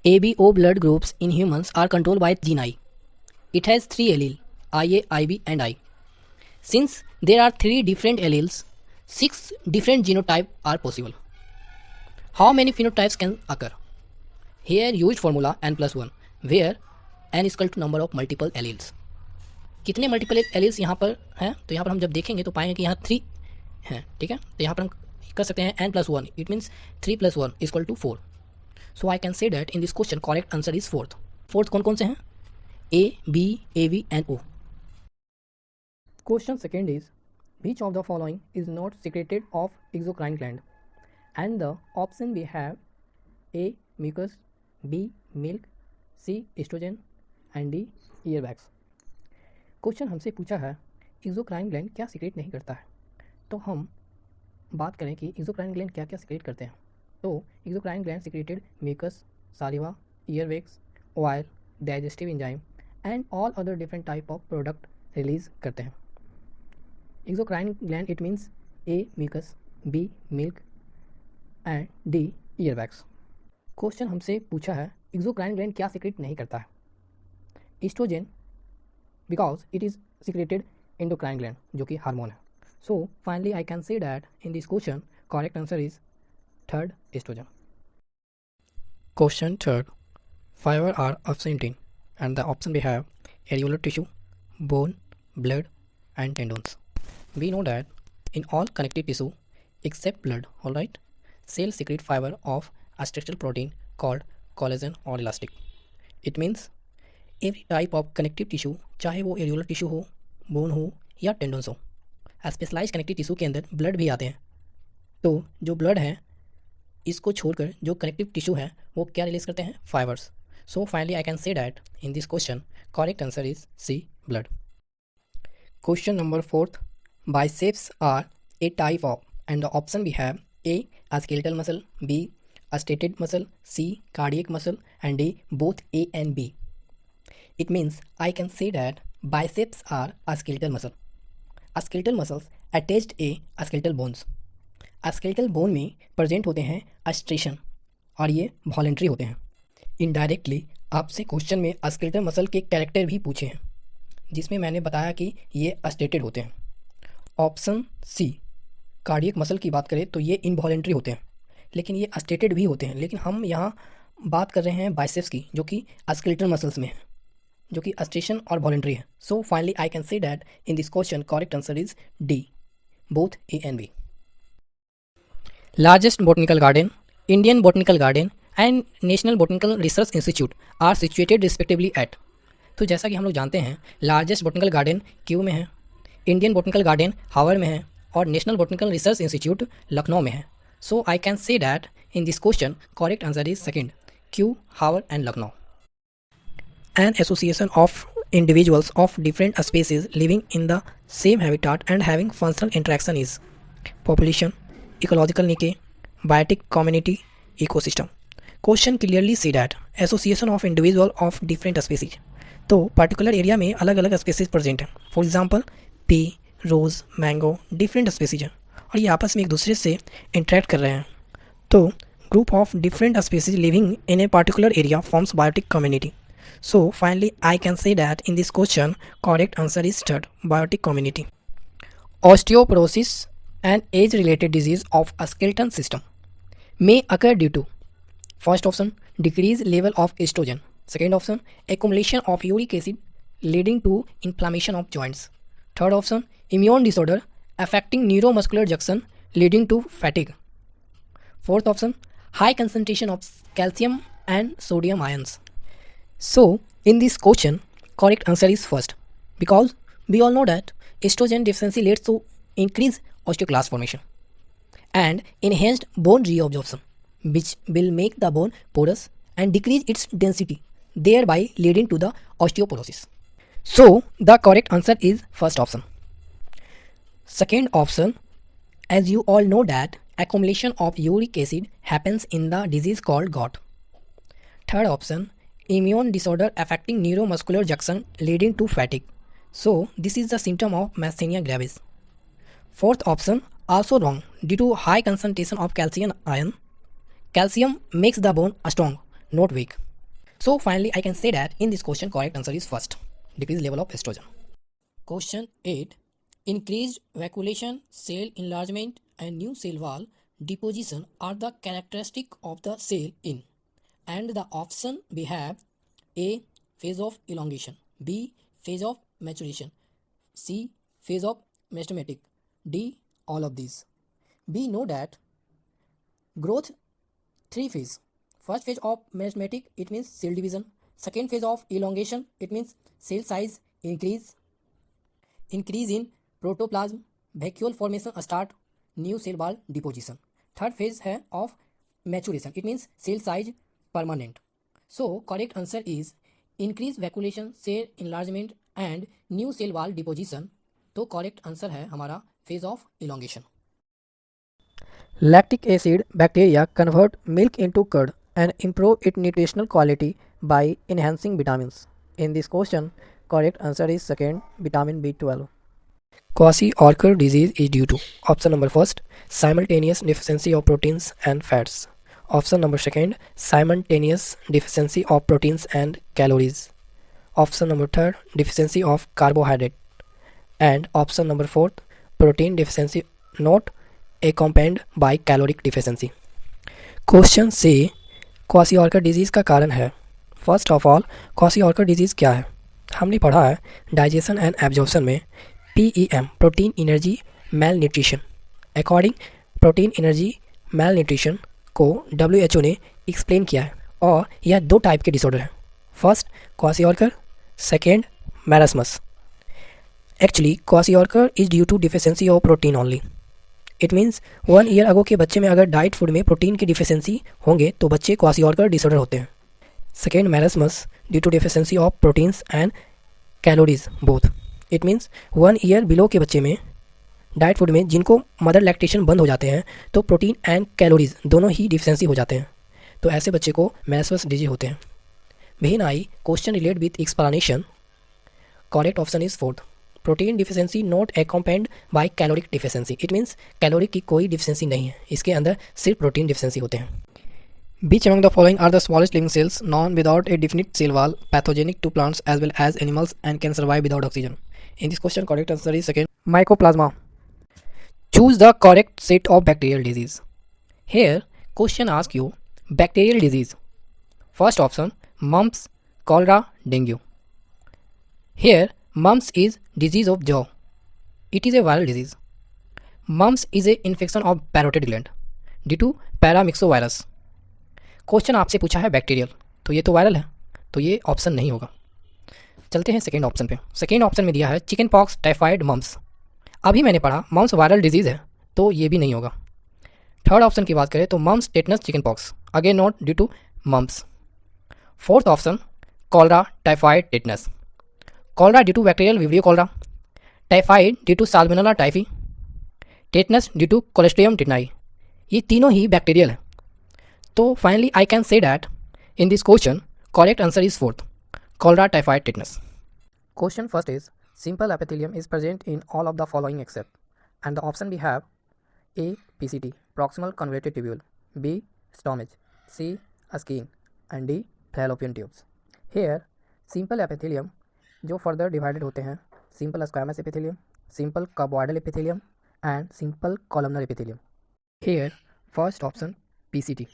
ABO blood groups in humans are controlled by gene I. It has 3 alleles, IA, IB and I. Since there are 3 different alleles, 6 different genotypes are possible. How many phenotypes can occur? Here used formula n+1, where n is equal to number of multiple alleles. कितने multiple alleles यहाँ पर हैं? तो यहाँ पर हम जब देखेंगे तो पाएंगे कि यहाँ 3 हैं, ठीक है। तो यहाँ पर हम कर सकते हैं n+1, it means 3 + 1 = 4. So I can say that in this question correct answer is fourth कौन कौन से हैं? A, B, AB and O. Question second is, which of the following is not secreted of exocrine gland? And the option we have A, mucus, B, milk, C, estrogen and D, earwax. Question हमसे पूछा है exocrine gland क्या secret नहीं करता है। तो हम बात करें कि एक्सोक्राइन ग्लैंड क्या क्या सीक्रेट करते हैं। तो exocrine gland secreted mucus, saliva, earwax, oil, digestive enzyme and all other different type of product release करते हैं। Exocrine gland it means A, mucus, B, milk and D, earwax. Question हमसे पूछा है एक्सोक्राइन ग्लैंड क्या secret नहीं करता है। Estrogen, because it is secreted endocrine gland जो कि हार्मोन है। So finally I can say that in this question correct answer is third, estrogen. Question third, fiber are absent in and the option we have areolar tissue, bone, blood and tendons. We know that in all connective tissue except blood, alright, cells secrete fiber of a structural protein called collagen or elastic. It means every type of connective tissue, चाहे वो areolar tissue हो, bone हो या tendons हो, specialise connective tissue के अंदर blood भी आते हैं। तो जो ब्लड है इसको छोड़कर जो कनेक्टिव टिश्यू है वो क्या रिलीज करते हैं? Fibres. So finally I can say that in this question correct answer is C, blood. Question number fourth, biceps are a type of and the option we have A, a skeletal muscle, B, a stated muscle, C, cardiac muscle and D, both A and B. It means I can say that biceps are a skeletal muscle. A skeletal muscles attached a skeletal bones. A skeletal bone में present होते हैं अस्ट्रेशन और ये voluntary होते हैं। Indirectly आपसे question में skeletal muscle के कैरेक्टर भी पूछे हैं जिसमें मैंने बताया कि ये अस्टेटेड होते हैं। ऑप्शन सी, कार्डियक मसल की बात करें तो ये इनवॉलेंट्री होते हैं लेकिन ये अस्टेटेड भी होते हैं। लेकिन हम यहाँ बात कर रहे हैं बाइसेप्स की जो कि स्केलेटल मसल्स में है, जो कि अस्ट्रेशन और वॉलेंट्री है। So finally I can say that in this question correct answer is D, both A and B. Largest botanical garden, Indian botanical garden and national botanical research institute are situated respectively at. तो जैसा कि हम लोग जानते हैं largest botanical garden Q में है, Indian botanical garden Howrah में है और national botanical research institute Lucknow में है। So I can say that in this question correct answer is second, Q, Howrah and Lucknow. An association of individuals of different species living in the same habitat and having functional interaction is population, ecological niche, biotic community, ecosystem. Question clearly say that association of individual of different species. तो particular area में अलग अलग species present हैं। For example pea, rose, mango different species हैं और ये आपस में एक दूसरे से इंटरेक्ट कर रहे हैं। तो group of different species living in a particular area forms biotic community. So finally I can say that in this question correct answer is third, biotic community. Osteoporosis, an age-related disease of a skeleton system, may occur due to first option decreased level of estrogen, second option accumulation of uric acid leading to inflammation of joints, third option immune disorder affecting neuromuscular junction leading to fatigue, fourth option high concentration of calcium and sodium ions. So in this question correct answer is first, because we all know that estrogen deficiency leads to increased osteoclast formation and enhanced bone reabsorption which will make the bone porous and decrease its density, thereby leading to the osteoporosis. So the correct answer is first option. Second option, as you all know that accumulation of uric acid happens in the disease called gout. Third option, immune disorder affecting neuromuscular junction leading to fatigue. So this is the symptom of myasthenia gravis. Fourth option also wrong due to high concentration of calcium ion. Calcium makes the bone strong, not weak. So finally, I can say that in this question, correct answer is first, decreased level of estrogen. Question 8. Increased vacuolation, cell enlargement and new cell wall deposition are the characteristic of the cell in, and the option we have: A. Phase of elongation, B. Phase of maturation, C. Phase of metastatic, D. All of these. We know that growth three phase. First phase of metastatic, it means cell division. Second phase of elongation, it means cell size increase in protoplasm, vacuole formation start, new cell wall deposition. Third phase है of maturation, it means cell size permanent. So correct answer is increase vacuolation, cell enlargement and new cell wall deposition. तो correct answer है हमारा phase of elongation. Lactic acid bacteria convert milk into curd and improve its nutritional quality by enhancing vitamins. In this question, correct answer is second, vitamin B12. Kwashiorkor disease is due to option number first, simultaneous deficiency of proteins and fats. Option number second, simultaneous deficiency of proteins and calories. Option number third, deficiency of carbohydrate. And option number fourth, protein deficiency not accompanied by caloric deficiency. Question से kwashiorkor disease का कारण है. First of all, kwashiorkor disease क्या है? हमने पढ़ा है digestion and absorption में PEM, protein energy malnutrition. According protein energy malnutrition को WHO ने एक्सप्लेन किया है, और यह दो टाइप के डिसऑर्डर हैं. First kwashiorkor, second marasmus. Actually kwashiorkor is due to deficiency of protein only. It means 1 year ago के बच्चे में अगर डाइट फूड में प्रोटीन की डिफिशियंसी होंगे तो बच्चे क्वाशियोर्कर डिसऑर्डर होते हैं. Second marasmus due to deficiency of proteins and calories both. It means 1 year below के बच्चे में डाइट फूड में जिनको मदर लैक्टेशन बंद हो जाते हैं तो प्रोटीन एंड कैलोरीज दोनों ही डिफिशियंसी हो जाते हैं, तो ऐसे बच्चे को मैरास्मस डिजीज होते हैं. बहन I question relate with explanation. Correct option is fourth, protein deficiency not accompanied by caloric deficiency. It means calorie की कोई डिफिशियंसी नहीं है, इसके अंदर सिर्फ प्रोटीन डिफिशियंसी होते हैं. Which among the following are the smallest living cells known without a definite cell wall, pathogenic to plants as well as animals and can survive without oxygen? In this question, correct answer is second, mycoplasma. Choose the correct set of bacterial disease. Here, question asks you bacterial disease. First option, mumps, cholera, dengue. Here, mumps is disease of jaw. It is a viral disease. Mumps is a infection of parotid gland due to paramyxovirus. Question आपसे पूछा है bacterial, तो ये तो viral है, तो ये option नहीं होगा. चलते हैं सेकेंड ऑप्शन पे. सेकेंड ऑप्शन में दिया है चिकन पॉक्स, टाइफाइड, मम्स. अभी मैंने पढ़ा मम्स वायरल डिजीज़ है, तो ये भी नहीं होगा. थर्ड ऑप्शन की बात करें तो mumps, tetanus, chicken pox, again not due to mumps. Fourth option cholera, typhoid, tetanus. Cholera due to bacterial vibrio cholera, typhoid due to salmonella typhi, tetanus due to clostridium tetani. ये तीनों ही bacterial है. तो finally I can say that in this question correct answer is fourth, cholera, typhoid, tetanus. Question first is simple epithelium is present in all of the following except, and the option we have: A. PCT, proximal convoluted tubule, B. stomach, C. skin and D. fallopian tubes. Here simple epithelium जो further divided होते हैं simple squamous epithelium, simple cuboidal epithelium and simple columnar epithelium. Here first option PCT.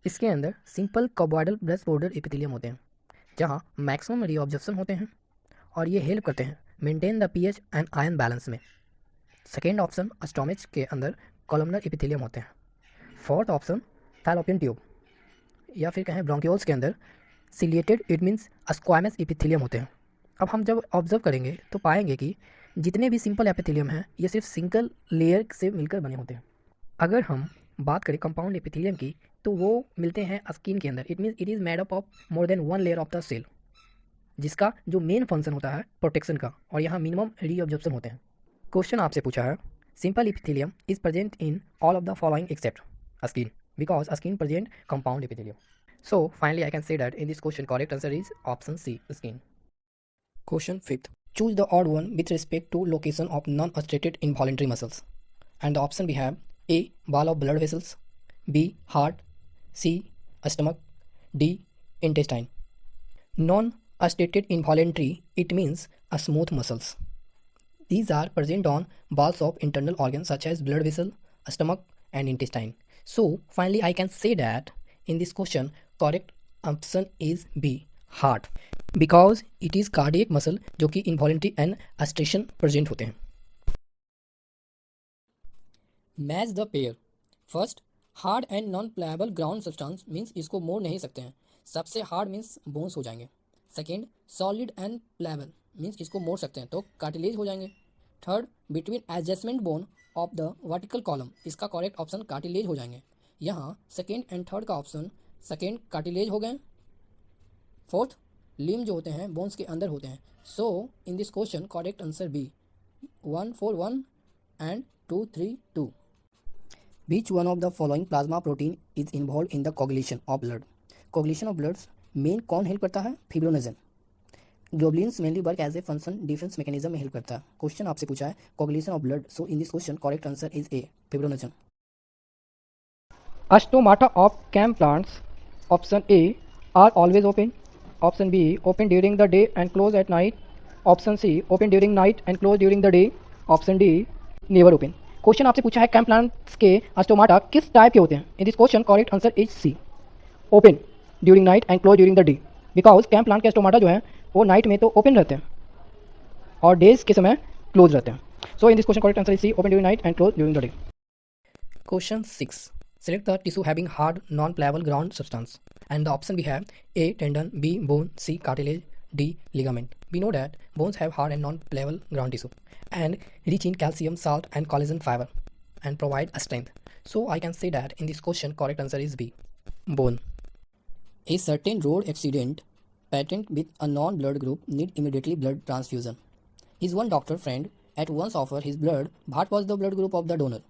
इसके अंदर simple कॉबॉइडल brush border epithelium होते हैं जहाँ maximum रीऑब्जर्प्शन होते हैं और ये हेल्प करते हैं maintain the pH and ion balance में. सेकेंड ऑप्शन स्टोमच के अंदर कॉलमनर एपिथेलियम होते हैं. फोर्थ ऑप्शन फैलोपियन ट्यूब या फिर कहें ब्रोंकियोल्स के अंदर ciliated, it means squamous epithelium होते हैं. अब हम जब ऑब्जर्व करेंगे तो पाएंगे कि जितने भी सिंपल एपिथेलियम हैं ये सिर्फ सिंगल लेयर से मिलकर बने होते हैं. अगर हम बात करें कंपाउंड एपिथेलियम की तो वो मिलते हैं स्किन के अंदर. It means it is made up of more than 1 layer of the cell, जिसका जो मेन फंक्शन होता है प्रोटेक्शन का, और यहाँ मिनिमम रीऑब्जर्प्शन होते हैं. क्वेश्चन आपसे पूछा है simple epithelium is present in all of the following except skin, because skin present compound epithelium. So finally I can say that in this question correct answer is option C, skin. Question fifth, choose the odd one with respect to location of non obstructed involuntary muscles, and the option we have: A. wall of blood vessels, B. heart, C. stomach, D. intestine. Non-stated involuntary, it means a smooth muscles. These are present on walls of internal organs such as blood vessel, stomach and intestine. So finally I can say that in this question correct option is B, heart, because it is cardiac muscle जो कि involuntary and astration present होते हैं. Match the pair. First, hard and non-pliable ground substance means इसको मोड़ नहीं सकते हैं. सबसे hard means bones हो जाएंगे. Second, solid and pliable means इसको मोड़ सकते हैं तो cartilage हो जाएंगे. Third, between adjacent bone of the vertical column, इसका correct option cartilage हो जाएंगे. यहाँ second and third का option second cartilage हो गए. Fourth, limb जो होते हैं bones के अंदर होते हैं. So in this question correct answer B, 1 4 1 and 2 3 2. Which one of the following plasma protein is involved in the coagulation of blood? Coagulation of blood मेन कौन हेल्प करता है? Fibrinogen. Globulins mainly work as a function defence mechanism में help करता है. Question आपसे पूछा है coagulation of blood, so in this question correct answer is A, fibrinogen. Stomata of CAM plants, option A, are always open. Option B, open during the day and close at night. Option C, open during night and close during the day. Option D, never open. Question आपसे पूछा है cam plants के अस्टोमाटा किस type के होते हैं. In this question correct answer is C, open during night and close during the day, because CAM plant के stomata जो है वो नाइट में तो ओपन रहते हैं और डेज के समय क्लोज रहते हैं. So in this question correct answer is C, open during night and close during the day. Question 6. Select the tissue having hard, non-pliable ground substance. And the option we have A. Tendon, B. Bone, C. Cartilage, D. Ligament. We know that bones have hard and non-pliable ground tissue and rich in calcium, salt and collagen fiber and provide a strength. So I can say that in this question correct answer is B, bone. A certain road accident patient with a non-blood group need immediately blood transfusion. His one doctor friend at once offered his blood but was the blood group of the donor.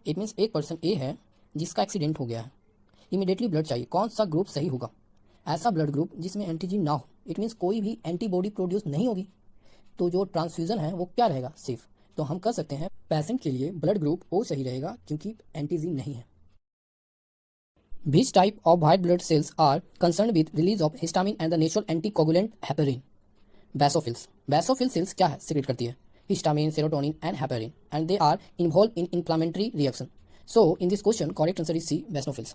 It means एक person ए है जिसका accident हो गया है, immediately blood चाहिए. कौन सा group सही होगा? ऐसा ब्लड ग्रुप जिसमें एंटीजन ना हो. इट मीन्स कोई भी एंटीबॉडी प्रोड्यूस नहीं होगी, तो जो ट्रांसफ्यूजन है वो क्या रहेगा? सेफ. तो हम कह सकते हैं पेशेंट के लिए ब्लड ग्रुप ओ सही रहेगा क्योंकि एंटीजन नहीं है. Which type of white blood cells are concerned with release of histamine and the natural anticoagulant heparin? Basophils. Basophil cells क्या है? secrete करती है histamine, serotonin and heparin and they are involved in inflammatory reaction. So in this question correct answer is C, basophils.